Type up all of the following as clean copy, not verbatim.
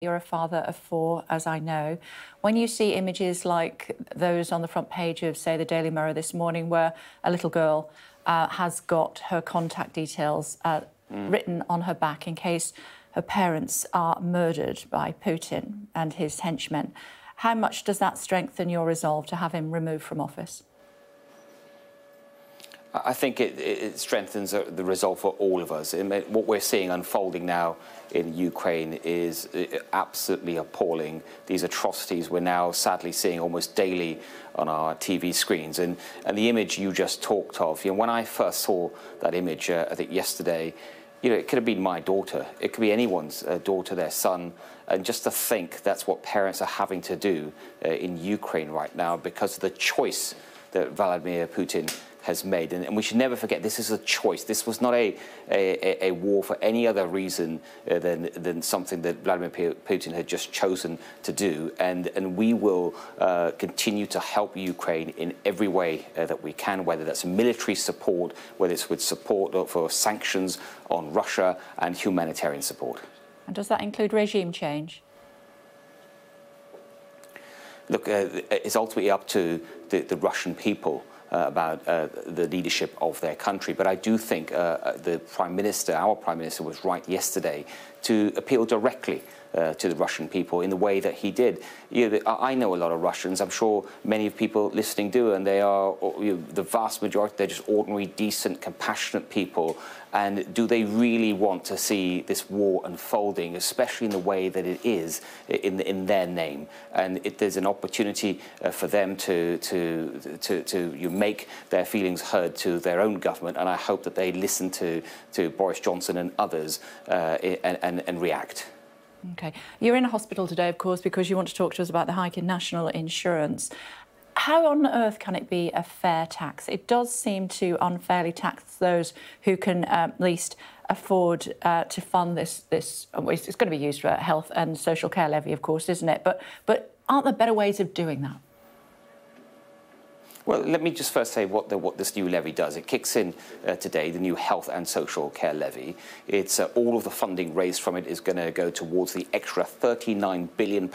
You're a father of four, as I know. When you see images like those on the front page of, say, the Daily Mirror this morning, where a little girl has got her contact details written on her back in case her parents are murdered by Putin and his henchmen, how much does that strengthen your resolve to have him removed from office? I think it strengthens the resolve for all of us. What we're seeing unfolding now in Ukraine is absolutely appalling. These atrocities we're now sadly seeing almost daily on our TV screens. And the image you just talked of, when I first saw that image, I think yesterday, it could have been my daughter. It could be anyone's daughter, their son. And just to think that's what parents are having to do in Ukraine right now because of the choice that Vladimir Putin has made. And we should never forget, this is a choice. This was not a war for any other reason than something that Vladimir Putin had just chosen to do. And we will continue to help Ukraine in every way that we can, whether that's military support, whether it's with support for sanctions on Russia and humanitarian support. And does that include regime change? Look, it's ultimately up to the Russian people about the leadership of their country. But I do think the Prime Minister, our Prime Minister, was right yesterday to appeal directly to the Russian people in the way that he did. I know a lot of Russians. I'm sure many of people listening do, and they are the vast majority. They're just ordinary, decent, compassionate people. And do they really want to see this war unfolding, especially in the way that it is in their name? And there's an opportunity for them to make their feelings heard to their own government. And I hope that they listen to Boris Johnson and others and react. OK. You're in a hospital today, of course, because you want to talk to us about the hike in national insurance. How on earth can it be a fair tax? It does seem to unfairly tax those who can at least afford to fund this. It's going to be used for health and social care levy, of course, isn't it? But aren't there better ways of doing that? Well, let me just first say what this new levy does. It kicks in today, the new health and social care levy. It's all of the funding raised from it is going to go towards the extra £39 billion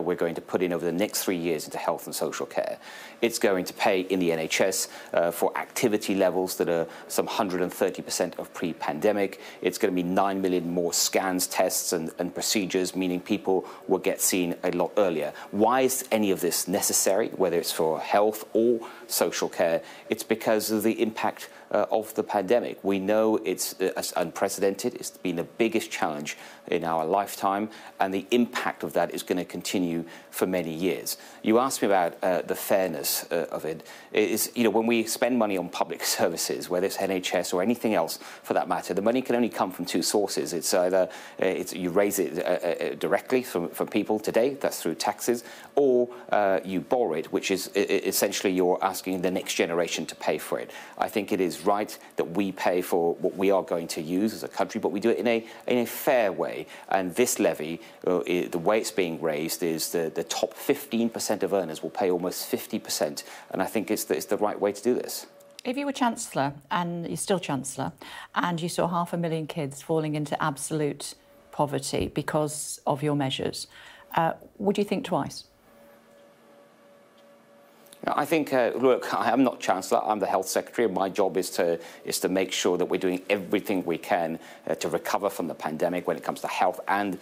we're going to put in over the next 3 years into health and social care. It's going to pay in the NHS for activity levels that are some 130% of pre-pandemic. It's going to be 9 million more scans, tests and procedures, meaning people will get seen a lot earlier. Why is any of this necessary, whether it's for health or social care? It's because of the impact of the pandemic. We know it's unprecedented. It's been the biggest challenge in our lifetime, and the impact of that is going to continue for many years. You asked me about the fairness of it. When we spend money on public services, whether it's NHS or anything else for that matter, the money can only come from two sources. It's either you raise it directly from people today, that's through taxes, or you borrow it, which is essentially you're asking the next generation to pay for it. I think it is right that we pay for what we are going to use as a country, but we do it in a fair way. And this levy, the way it's being raised is the top 15% of earners will pay almost 50%. And I think it's the right way to do this. If you were Chancellor, and you're still Chancellor, and you saw 500,000 kids falling into absolute poverty because of your measures, would you think twice? I think, look, I am not Chancellor, I'm the Health Secretary, and my job is to make sure that we're doing everything we can to recover from the pandemic when it comes to health and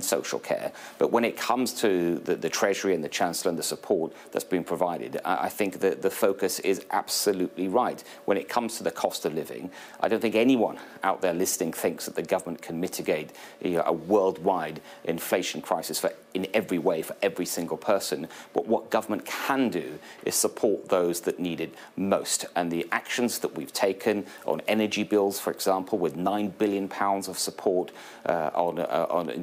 social care. But when it comes to the Treasury and the Chancellor and the support that's been provided, I think that the focus is absolutely right. When it comes to the cost of living, I don't think anyone out there listening thinks that the government can mitigate a worldwide inflation crisis in every way for every single person. But what government can do is support those that need it most. And the actions that we've taken on energy bills, for example, with £9 billion of support on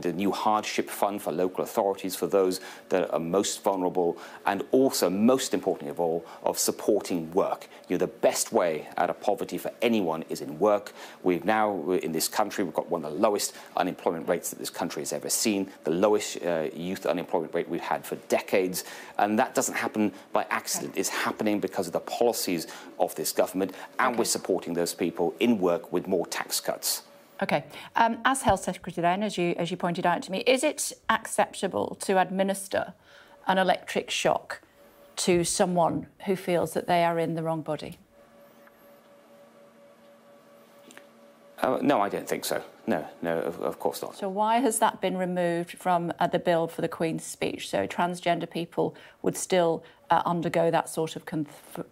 the new hardship fund for local authorities for those that are most vulnerable, and also, most importantly of all, of supporting work. The best way out of poverty for anyone is in work. We've now, in this country, we've got one of the lowest unemployment rates that this country has ever seen, the lowest youth unemployment rate we've had for decades. And that doesn't happen by accident. It's happening because of the policies of this government, and we're supporting those people in work with more tax cuts. OK. As Health Secretary then, as you pointed out to me, is it acceptable to administer an electric shock to someone who feels that they are in the wrong body? No, I don't think so. No, of course not. So why has that been removed from the bill for the Queen's speech? So transgender people would still undergo that sort of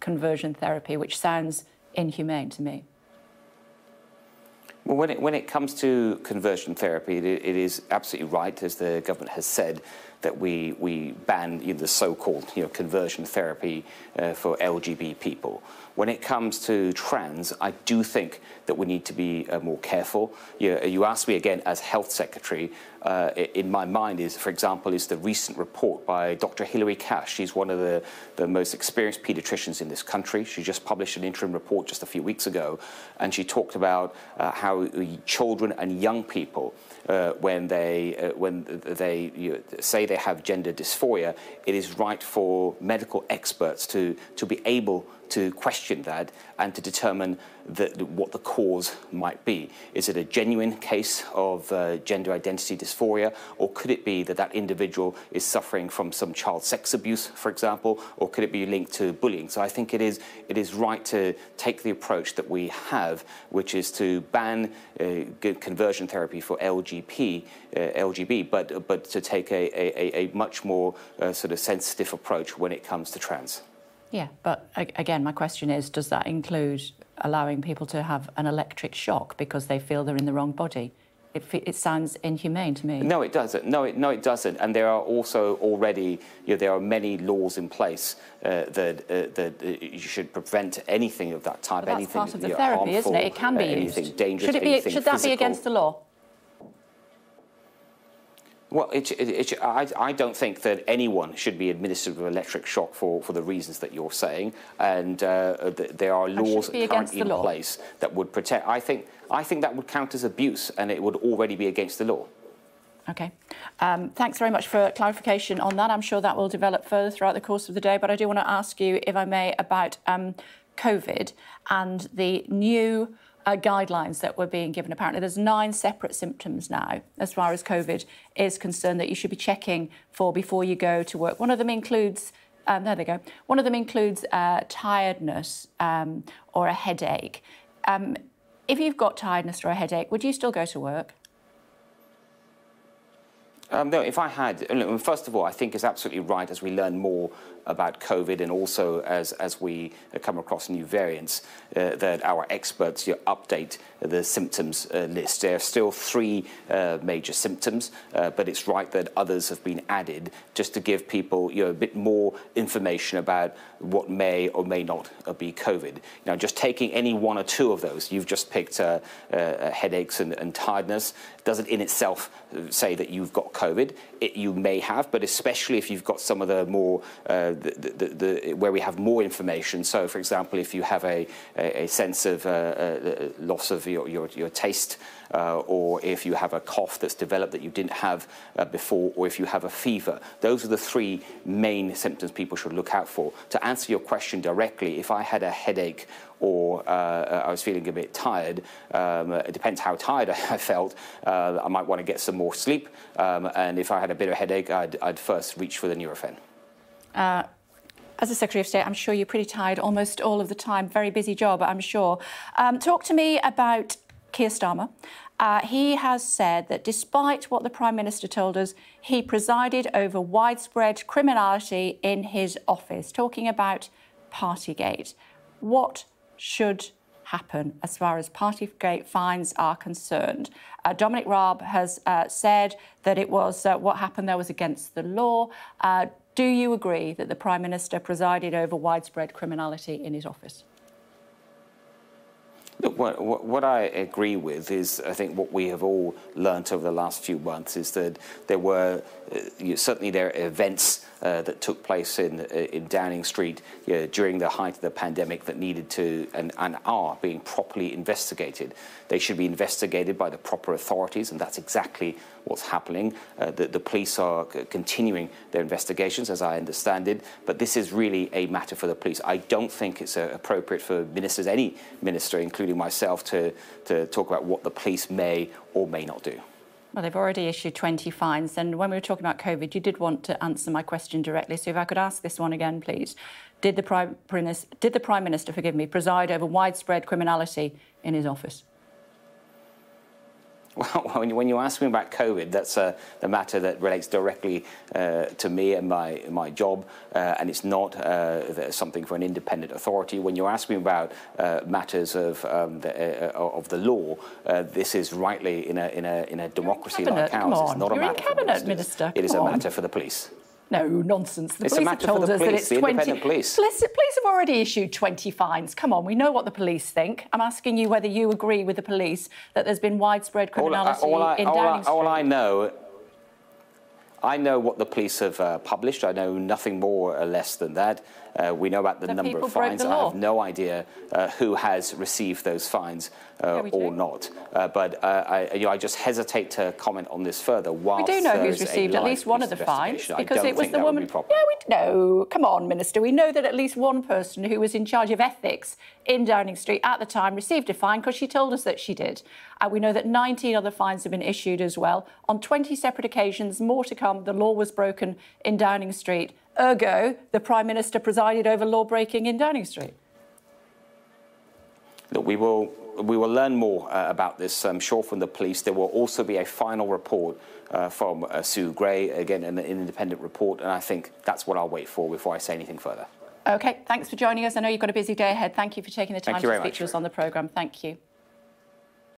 conversion therapy, which sounds inhumane to me. Well, when it comes to conversion therapy, it is absolutely right, as the government has said, that we ban the so-called conversion therapy for LGBT people. When it comes to trans, I do think that we need to be more careful. You asked me again as Health Secretary. In my mind is, for example, is the recent report by Dr. Hilary Cash. She's one of the most experienced paediatricians in this country. She just published an interim report just a few weeks ago, and she talked about how children and young people, when they say they have gender dysphoria, it is right for medical experts to be able to question that and to determine what the cause might be. Is it a genuine case of gender identity dysphoria, or could it be that that individual is suffering from some child sex abuse, for example, or could it be linked to bullying? So I think it is right to take the approach that we have, which is to ban conversion therapy for LGB, but to take a much more sort of sensitive approach when it comes to trans. Yeah, but again, my question is, does that include allowing people to have an electric shock because they feel they're in the wrong body? It sounds inhumane to me. No, it doesn't. No, it doesn't. And there are also already, there are many laws in place that you should prevent anything of that type. But that's anything part of the therapy, isn't it? It can be used. Anything dangerous, should that be against the law? Well, I don't think that anyone should be administered with electric shock for the reasons that you're saying, and there are laws currently in place that would protect. I think that would count as abuse, and it would already be against the law. OK. Thanks very much for clarification on that. I'm sure that will develop further throughout the course of the day, but I do want to ask you, if I may, about COVID and the new guidelines that were being given. Apparently there's 9 separate symptoms now as far as COVID is concerned that you should be checking for before you go to work. One of them includes there they go. One of them includes tiredness or a headache. If you've got tiredness or a headache, would you still go to work? No, if I had, first of all, I think it's absolutely right as we learn more about COVID and also as we come across new variants, that our experts update the symptoms list. There are still 3 major symptoms, but it's right that others have been added just to give people a bit more information about what may or may not be COVID. Now, just taking any 1 or 2 of those, you've just picked headaches and tiredness, doesn't in itself say that you've got COVID. You may have, but especially if you've got some of the more where we have more information. So, for example, if you have a sense of loss of your taste, or if you have a cough that's developed that you didn't have before, or if you have a fever. Those are the 3 main symptoms people should look out for. To answer your question directly, if I had a headache or I was feeling a bit tired, it depends how tired I felt. I might want to get some more sleep, and if I had a bit of a headache, I'd first reach for the Nurofen. As a Secretary of State, I'm sure you're pretty tired almost all of the time. Very busy job, I'm sure. Talk to me about Keir Starmer. He has said that despite what the Prime Minister told us, he presided over widespread criminality in his office, talking about Partygate. What should happen as far as Partygate fines are concerned? Dominic Raab has said that it was what happened there was against the law. Do you agree that the Prime Minister presided over widespread criminality in his office? Look, what I agree with is, I think what we have all learnt over the last few months is that there were, certainly there are events that took place in Downing Street during the height of the pandemic that needed to and are being properly investigated. They should be investigated by the proper authorities, and that's exactly what's happening. The police are continuing their investigations, as I understand it, but this is really a matter for the police. I don't think it's appropriate for ministers, any minister, including including myself, to talk about what the police may or may not do. Well, they've already issued 20 fines. And when we were talking about COVID, you did want to answer my question directly. So if I could ask this one again, please. Did the Prime Minister, forgive me, preside over widespread criminality in his office? Well, when you ask me about COVID, that's the matter that relates directly to me and my job, and it's not something for an independent authority. When you ask me about matters of the law, this is rightly in a democracy like ours. It's not a matter for the ministers. It is a matter for the police. No, nonsense. The police have told us that it's 20. Police have already issued 20 fines. Come on, we know what the police think. I'm asking you whether you agree with the police that there's been widespread criminality in Downing Street. All I know what the police have published. I know nothing more or less than that. We know about the number of fines. I have no idea who has received those fines or not. But I just hesitate to comment on this further. We do know who's received at least one of the fines, because it was the woman. Yeah, we know. Come on, Minister. We know that at least one person who was in charge of ethics in Downing Street at the time received a fine, because she told us that she did. We know that 19 other fines have been issued as well. On 20 separate occasions, more to come, the law was broken in Downing Street. Ergo, the Prime Minister presided over law-breaking in Downing Street. Look, we will learn more about this, I'm sure, from the police. There will also be a final report from Sue Gray, again, an independent report, and I think that's what I'll wait for before I say anything further. OK, thanks for joining us. I know you've got a busy day ahead. Thank you for taking the time to speak to us on the programme. Thank you.